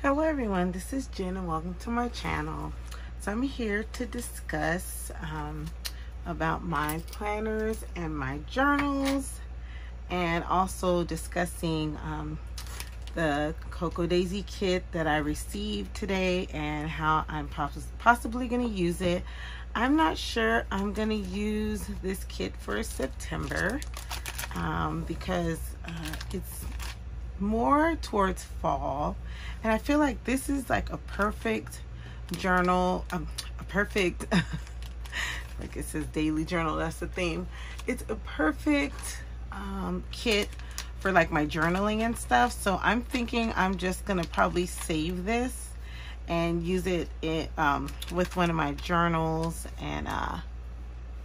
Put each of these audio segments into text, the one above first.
Hello everyone, this is Jen and welcome to my channel. So I'm here to discuss about my planners and my journals, and also discussing the Cocoa Daisy kit that I received today and how I'm possibly going to use it. I'm not sure I'm going to use this kit for September because it's more towards fall, and I feel like this is like a perfect journal, a perfect like it says daily journal, that's the theme. It's a perfect kit for like my journaling and stuff. So I'm thinking I'm just gonna probably save this and use it with one of my journals, and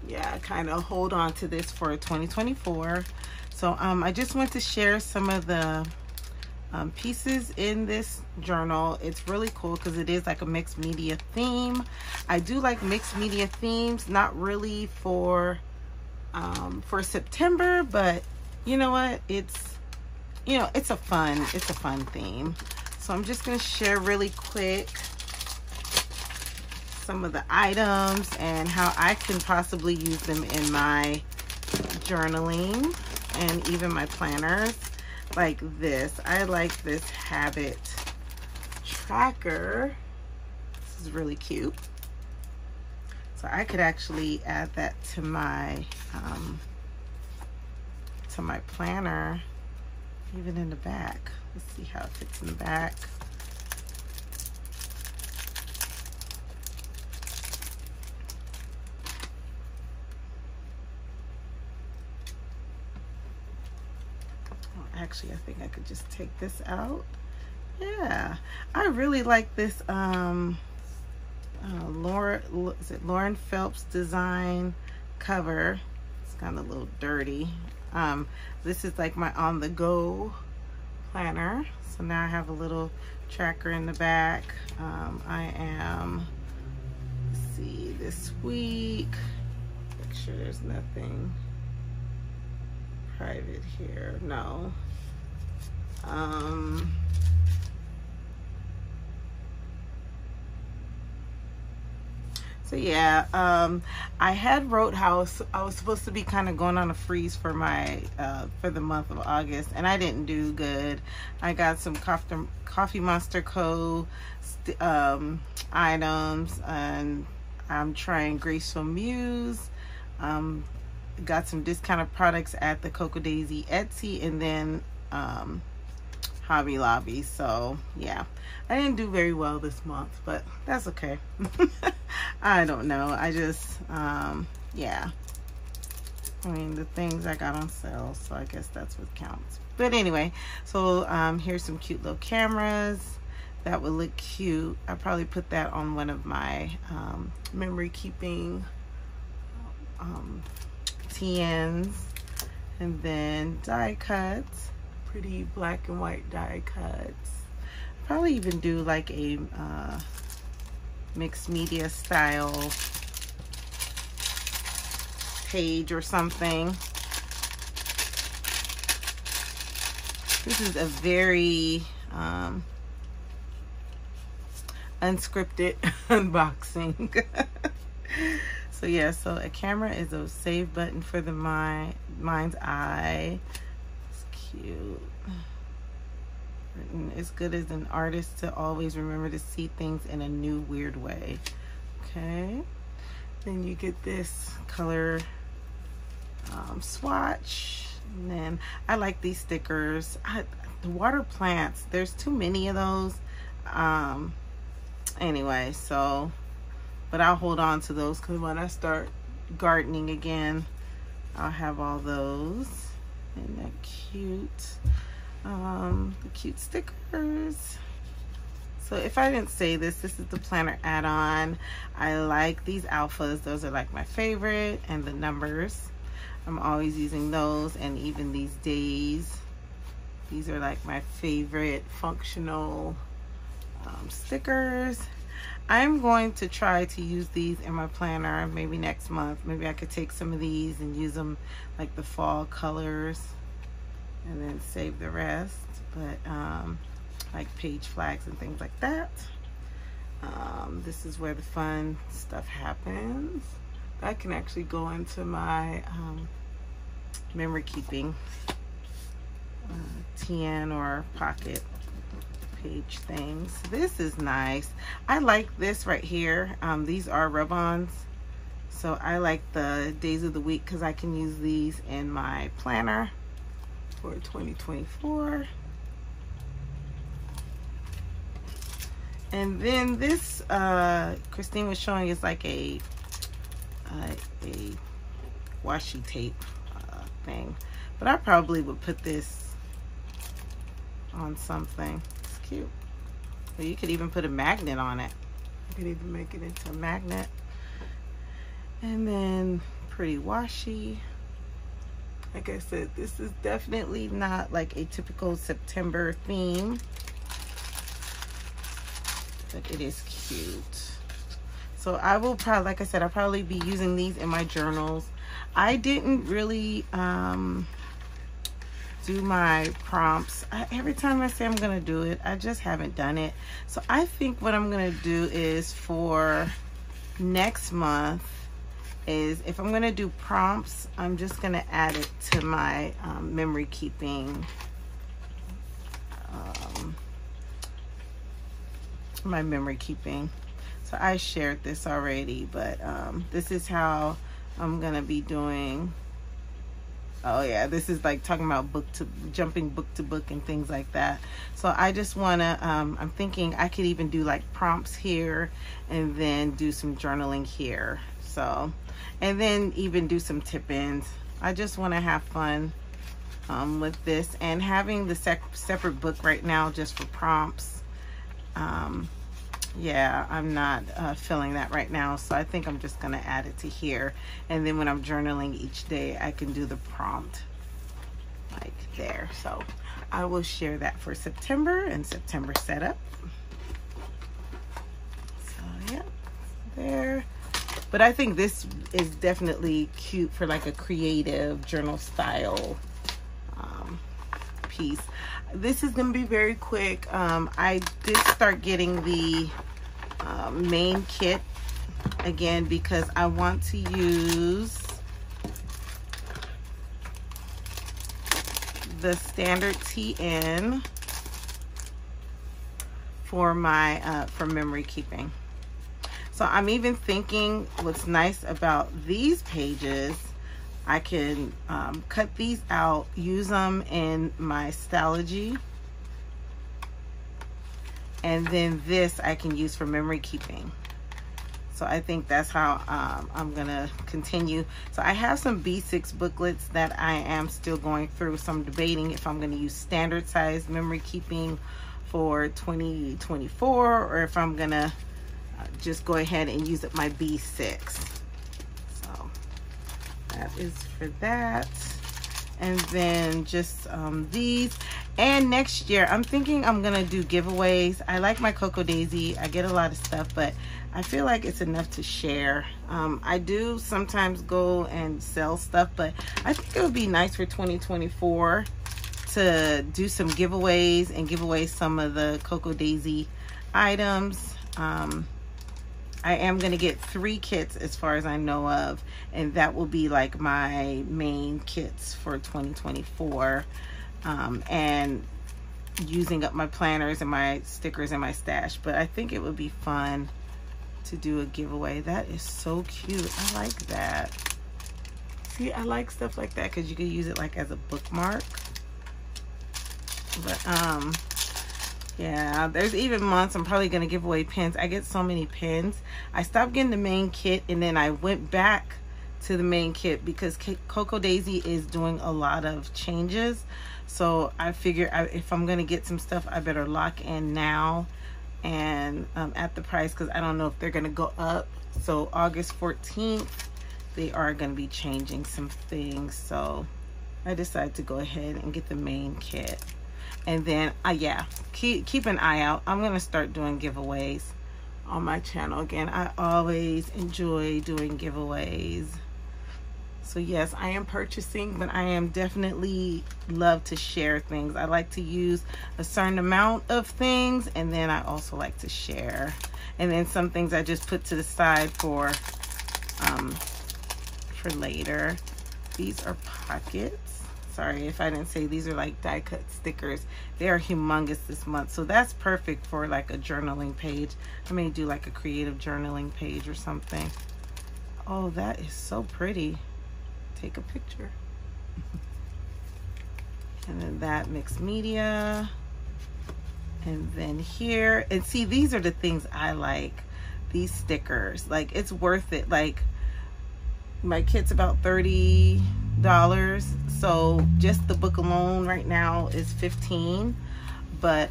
yeah, kind of hold on to this for 2024. So I just want to share some of the pieces in this journal. It's really cool because it is like a mixed media theme. I do like mixed media themes, not really for September, but you know what, it's a fun theme. So I'm just going to share really quick some of the items and how I can possibly use them in my journaling and even my planners. Like this, I like this habit tracker. This is really cute. So I could actually add that to my planner, even in the back. Let's see how it fits in the back. Actually, I think I could just take this out. Yeah, I really like this Lauren Phelps design cover. It's kind of a little dirty. This is like my on-the-go planner. So now I have a little tracker in the back. I am, let's see, this week, make sure there's nothing private here. No. So yeah, I had Roadhouse. I was supposed to be kind of going on a freeze for my for the month of August, and I didn't do good. I got some Coffee Monster Co. items, and I'm trying Graceful Muse. Got some discounted products at the Cocoa Daisy Etsy, and then Hobby Lobby. So yeah, I didn't do very well this month, but that's okay. I don't know, I just yeah, I mean, the things I got on sale, so I guess that's what counts. But anyway, so here's some cute little cameras that would look cute. I probably put that on one of my memory keeping TNs. And then die cuts, pretty black and white die cuts. Probably even do like a mixed media style page or something. This is a very unscripted unboxing. So yeah, so a camera is a save button for the mind's eye. It's cute. Written, it's good as an artist to always remember to see things in a new weird way. Okay. Then you get this color swatch. And then I like these stickers. The water plants, there's too many of those. Anyway, so, but I'll hold on to those because when I start gardening again, I'll have all those. Isn't that cute? The cute stickers. So if I didn't say this, this is the planner add-on. I like these alphas. Those are like my favorite, and the numbers. I'm always using those, and even these days. These are like my favorite functional stickers. I'm going to try to use these in my planner maybe next month. Maybe I could take some of these and use them like the fall colors and then save the rest. But like page flags and things like that. This is where the fun stuff happens. I can actually go into my memory keeping TN or pocket page things. This is nice. I like this right here. These are rub-ons, so I like the days of the week because I can use these in my planner for 2024. And then this Christine was showing is like a washi tape thing, but I probably would put this on something. It's cute. Well, you could even put a magnet on it. You could even make it into a magnet. And then pretty washi. Like I said, this is definitely not like a typical September theme, but it is cute. So I will probably, like I said, I'll probably be using these in my journals. I didn't really do my prompts. Every time I say I'm gonna do it, I just haven't done it. So I think what I'm gonna do is for next month is if I'm gonna do prompts, I'm just gonna add it to my memory keeping So I shared this already, but this is how I'm gonna be doing. Oh yeah, this is like talking about jumping book to book and things like that. So I just wanna, I'm thinking I could even do like prompts here and then do some journaling here. So, and then even do some tip-ins. I just wanna have fun with this, and having the separate book right now just for prompts. Yeah, I'm not feeling that right now, so I think I'm just gonna add it to here, and then when I'm journaling each day I can do the prompt like there. So I will share that for September and September setup. So yeah, there. But I think this is definitely cute for like a creative journal style piece. This is gonna be very quick. I did start getting the main kit again because I want to use the standard TN for my for memory keeping. So I'm even thinking what's nice about these pages, I can cut these out, use them in my Stalogy, and then this I can use for memory keeping. So I think that's how I'm gonna continue. So I have some B6 booklets that I am still going through, so I'm debating if I'm gonna use standard size memory keeping for 2024 or if I'm gonna just go ahead and use up my B6. So that is for that. And then just these. And next year I'm thinking I'm gonna do giveaways. I like my Cocoa Daisy. I get a lot of stuff, but I feel like it's enough to share. I do sometimes go and sell stuff, but I think it would be nice for 2024 to do some giveaways and give away some of the Cocoa Daisy items. I am going to get 3 kits as far as I know of, and that will be like my main kits for 2024. And using up my planners and my stickers and my stash. But I think it would be fun to do a giveaway. That is so cute. I like that. See, I like stuff like that because you can use it like as a bookmark. But yeah, there's even months I'm probably gonna give away pins. I get so many pins. I stopped getting the main kit and then I went back to the main kit because Cocoa Daisy is doing a lot of changes. So I figure if I'm gonna get some stuff, I better lock in now and at the price, because I don't know if they're gonna go up. So August 14th, they are gonna be changing some things. So I decided to go ahead and get the main kit. And then, yeah, keep an eye out. I'm gonna start doing giveaways on my channel again. I always enjoy doing giveaways. So yes, I am purchasing, but I am definitely love to share things. I like to use a certain amount of things, and then I also like to share. And then some things I just put to the side for later. These are pockets. Sorry if I didn't say these are like die cut stickers. They are humongous this month, so that's perfect for like a journaling page. I may do like a creative journaling page or something. Oh, that is so pretty. Take a picture. And then that mixed media. And then here, and see, these are the things I like. These stickers, like, it's worth it. Like, my kit's about $30, so just the book alone right now is $15. But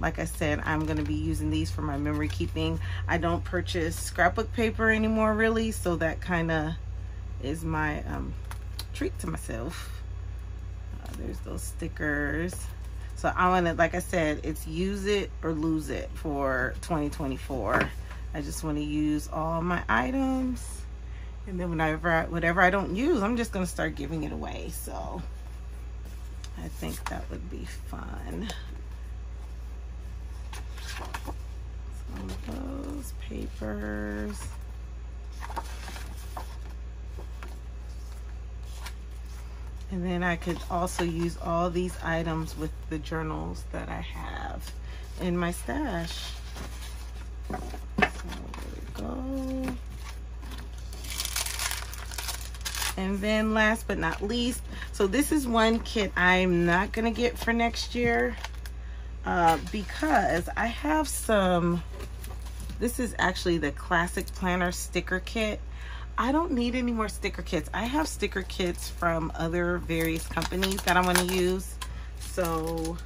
like I said, I'm going to be using these for my memory keeping. I don't purchase scrapbook paper anymore, really, so that kind of is my treat to myself. There's those stickers. So I want to, like I said, it's use it or lose it for 2024. I just want to use all my items. And then whatever I don't use, I'm just going to start giving it away. So I think that would be fun. Some of those papers. And then I could also use all these items with the journals that I have in my stash. So there we go. And then last but not least, so this is one kit I'm not gonna get for next year because I have some, this is actually the classic planner sticker kit. I don't need any more sticker kits. I have sticker kits from other various companies that I want to use. So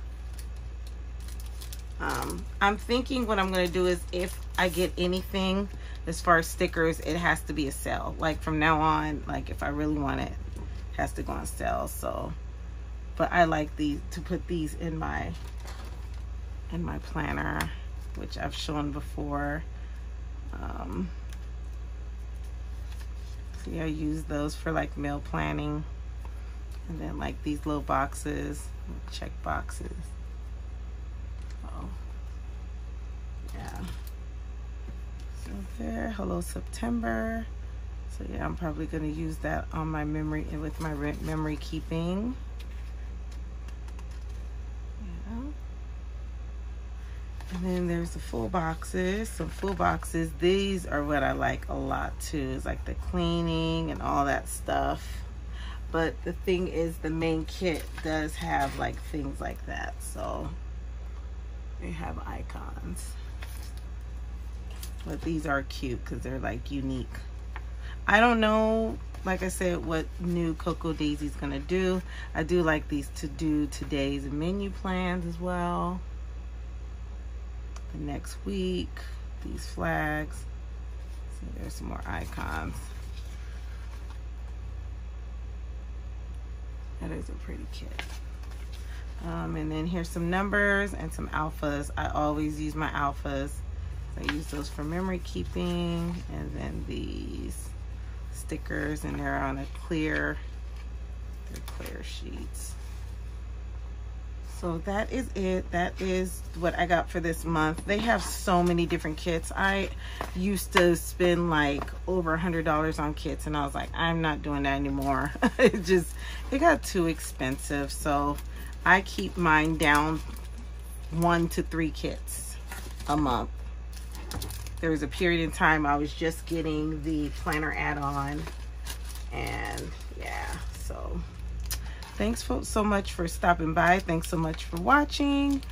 I'm thinking what I'm going to do is if I get anything as far as stickers, it has to be a sale. Like from now on, like if I really want it, it has to go on sale. So, but I like these, to put these in my planner, which I've shown before. See, I use those for like meal planning. And then like these little boxes, check boxes. Oh, yeah. So there, hello September. So yeah, I'm probably gonna use that on my memory, with my memory keeping. Yeah. And then there's the full boxes, some full boxes. These are what I like a lot too. It's like the cleaning and all that stuff. But the thing is, the main kit does have like things like that. So they have icons. But these are cute because they're like unique. I don't know, like I said, what new Cocoa Daisy's gonna do. I do like these to do today's menu plans as well. The next week, these flags. So there's some more icons. That is a pretty kit. And then here's some numbers and some alphas. I always use my alphas. I use those for memory keeping. And then these stickers, and they're on a clear, they're clear sheets. So that is it. That is what I got for this month. They have so many different kits. I used to spend like over $100 on kits, and I was like, I'm not doing that anymore. it got too expensive. So I keep mine down 1 to 3 kits a month. There was a period in time I was just getting the planner add-on, and yeah, so thanks so much for stopping by. Thanks so much for watching,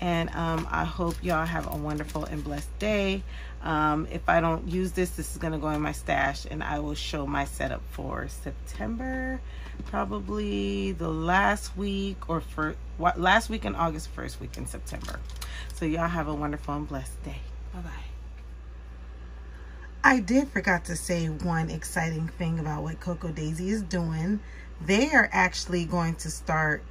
and I hope y'all have a wonderful and blessed day. If I don't use this, this is gonna go in my stash, and I will show my setup for September, probably the last week, or for last week in August, first week in September. So y'all have a wonderful and blessed day. Bye-bye. I did forgot to say one exciting thing about what Cocoa Daisy is doing. They are actually going to start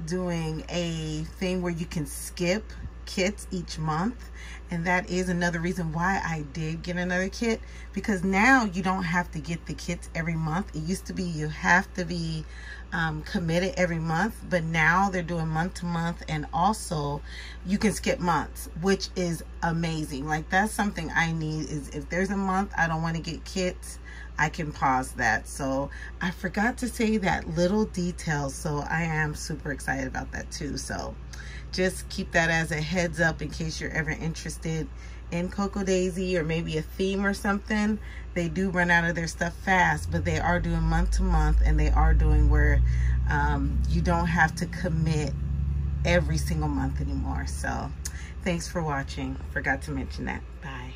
doing a thing where you can skip kits each month, and that is another reason why I did get another kit, because now you don't have to get the kits every month. It used to be you have to be committed every month, but now they're doing month to month, and also you can skip months, which is amazing. Like, that's something I need, is if there's a month I don't want to get kits, I can pause that. So I forgot to say that little detail, so I am super excited about that too. So just keep that as a heads up in case you're ever interested in Cocoa Daisy, or maybe a theme or something. They do run out of their stuff fast, but they are doing month to month, and they are doing where you don't have to commit every single month anymore. So thanks for watching. Forgot to mention that. Bye.